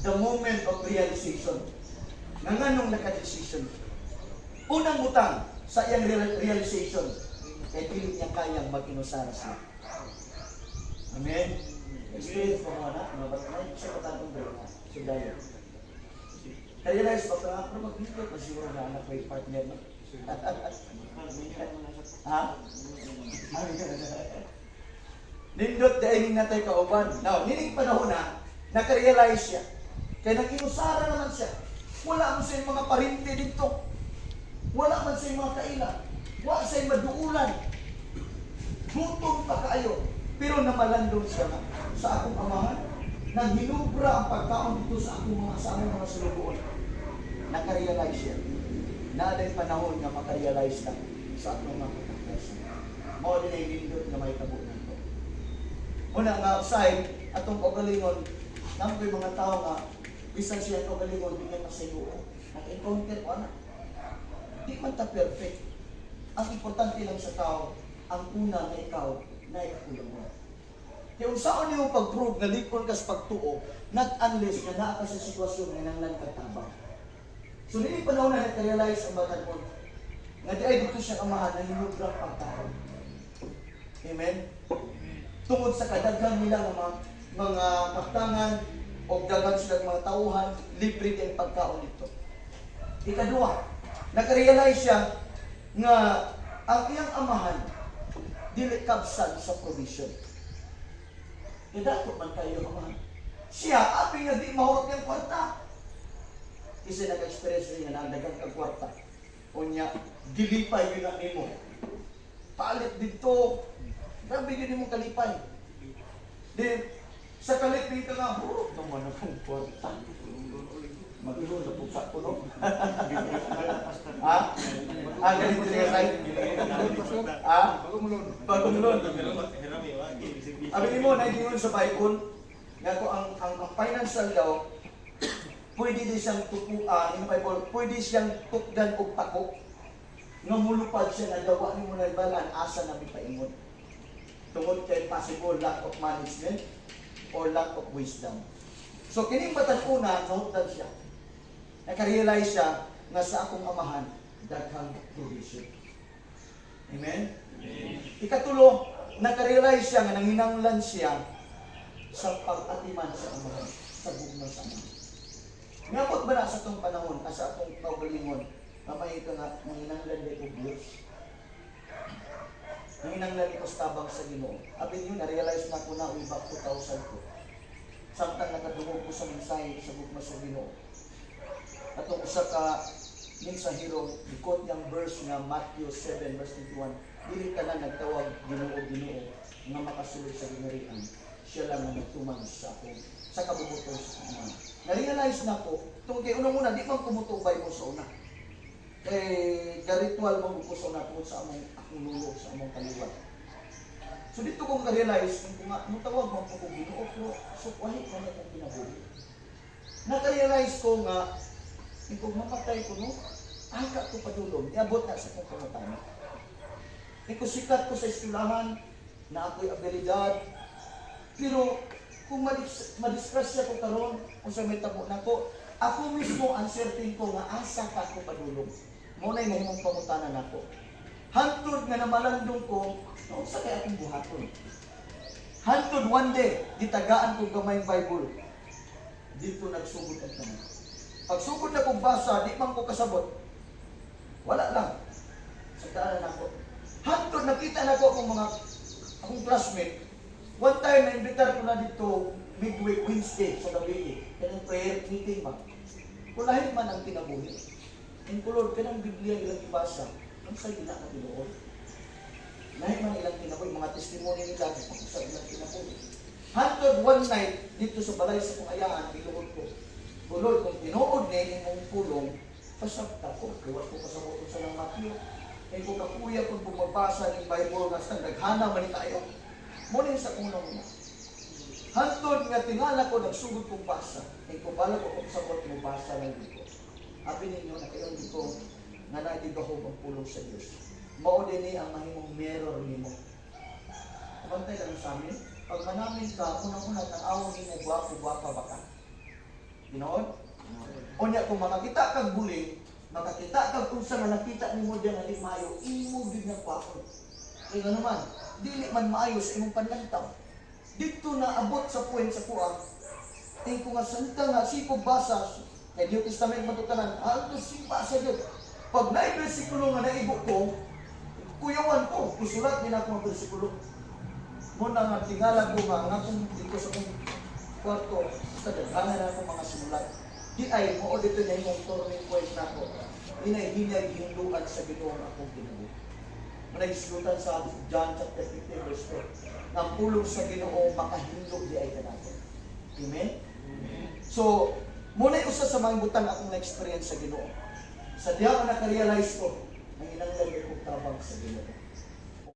the moment of realization. Nga nganong naka-decision. Unang butang sa iyang realization, kaya pilit niya kayang mag-inusara siya. Amen? Experience mo mga anak, mga batay, siya patanong doon na, sundaya. Realize ba ka, pero mag-ingot na siguro na anak may partner na. Ha? Nindot dahil natay kauban. Now, nining panahon na, nakarealize siya. Kaya nag-inusara naman siya. Wala man sa mga parinte dito. Wala man sa mga kaila. Wala sa maduulan. Gutom pa kayo. Pero namalandong siya na sa akong amahan. Nang hinubra ang pagkaon dito sa akong mga sulubuon. Nakarealize siya. Naaday panahon na makarealize na sa atong mga kataklas. Mao din ay lindot na may tabo na ito. Una nga outside, atong kaugalingon, naman ko yung mga tao nga, bisan siya kaugalingon, di nga masayuo. Nag-encounter ko na. Di man ta perfect. Ang importante lang sa tao, ang una na ikaw, na ikakulang mo. Kaya kung saan niyo pag-prove na likon ka sa pagtuo, not-unless na naa ka sa sitwasyon na nanglan katabang. So, nila panahon na nag-realize ang batang mo, nga di ay dito siya kamahan na hinugrang pagkaon. Amen? Tungod sa kadaghan nila ng mga pagtangan o daghan sila ng mga tauhan, libre din pagkaon dito. Ikadua, nag-realize siya nga ang iyang amahan dili kabsan sa provision. Kaya dapat man kayo amahan. Siya, aping nga di mahurot niyang kwarta. Kasi nag-experience rin nga nagdagang kagwarta. O niya, dilipay yun ang nimo. Palit dito. Grabe yun mong kalipay. Di, sa kalipay ka nga, hurot naman akong kwarta. Mag-ilo na po sa puno. Ha? Ganito niya tayo. Ha? Bagong loan. Sabi mo, naiingon sa Bible, nga ko ang financial daw, pwede din siyang tupuan, in the Bible, pwede siyang tukdan o pako. Nga mulupad siya na gawa ni mo na balan, asa na may paingon. Tungod kay possible lack of management or lack of wisdom. So, kining batang una, nahutan siya. Nakarealize siya nga sa akong amahan, daghang provision. Amen? Amen. Ikatulo, nakarealize siya nga nanginanglan siya sa pag-atiman sa amahan, sa bugnaw sa amahan. Ngapot ba na sa itong panahon, sa itong kaugalingon, mamay ka nga, nanginanglan din ko Diyos. Nanginanglan ko sa tabang sa Ginoo. Abin yun, na-realize na ko na, way back 2000 ko. Samtang nakadungog ko sa mensahe sa bugnaw sa Ginoo. At itong usa ka mensahero, ikot niyang verse nga Matthew 7 verse 21, dili ka na nagtawag Ginoo nga makasulod sa ginarian. Siya lang ang nagtuman sa akong sa kabubuto sa Ama. Na-realize na ko, itong kay unang-una, di man kumutubay mo sa una. Ritual mong ko sa una tungkol sa akong lulo, sa among kaliwat. So dito kong na-realize, kung nga, tawag mo ko kung Ginoo, pero sukwahi ko na itong kinabuhi. Na-realize ko nga, kung mamatay ko, no, ka ko padulong, iabot na sa kong kamatana. Kung sikat ko sa eskwelahan, na ako'y abilidad, pero kung madiskrasya ko karon kung sa may tabo na ko, ako mismo ang certain ko nga asa ka ko padulong. Muna yung mahimong pangutanan ako. Hantod nga namalandong ko, sa kaya akong buhaton. Hantod one day, ditagaan ko gamay Bible. Dito nagsugod ang tanan. Pag sugod na kong basa, di man ko kasabot. Wala lang. Sa daanan ako. Hantod, nakita na ko akong classmate. One time, na-invitar ko na dito midweek Wednesday sa gabi. Kanang prayer meeting ba? Kung lahit man ang kinabuhi. In kulod, kanang Biblia ilang ibasa. Ang sa'yo na ka tinuod. Lahit man ilang kinabuhi. Mga testimony nila kung sa ilang kinabuhi. Hantod one night, dito sa balay sa kungayaan, iluod ko. Kulod, kung tinuod na yung pulong, pasabta ko. Kaya ko pasaboto sa ng Matthew. Kaya ko kakuya kung bumabasa ng Bible nga sa naghana man tayo. Muna sa unang una. Hantod nga tingala ko, nagsugod kong basa. Kaya kung bala ko kung sabot mo basa lang dito. Abi ninyo na kayong dito nga naigigahog ang pulong sa Diyos. Mao din ang mahimong mirror nimo. Kabantay lang sa amin. Pag manamin ka, unang-una, tanaw ni mo, guwapo-guwapa ba ka? Tinood? Unya kung makakita kag buli, makakita kag kung sa nga nakita nimo diyan nga di maayo, imo gid nga kwako. Kaya nga naman, dili man maayo sa imong panlantaw. Dito na abot sa point sa kuha. Tingin ko nga salita nga, sikog basa, kay New Testament matutanan, alto simpa sa Diyos. Pag naay bersikulo nga naigo ko, kuyawan ko, isulat din ako ang bersikulo. Muna nga tingala ko nga, nga kung dito sa kong kwarto, sa daghangan ako mga simulat. Di ay, mo dito na yung turning point na ko. Hinay-hinay hinduan sa Ginoo ang akong kinabuhi. Managisutan sa John chapter 15 verse 4. Ang pulong sa Ginoo makahindog di ay kanatin. Amen? So, muna yung usa sa mga butang akong na-experience sa Ginoo. Sa diya ka nakarealize ko, ang inanglan ko tabang sa Ginoo.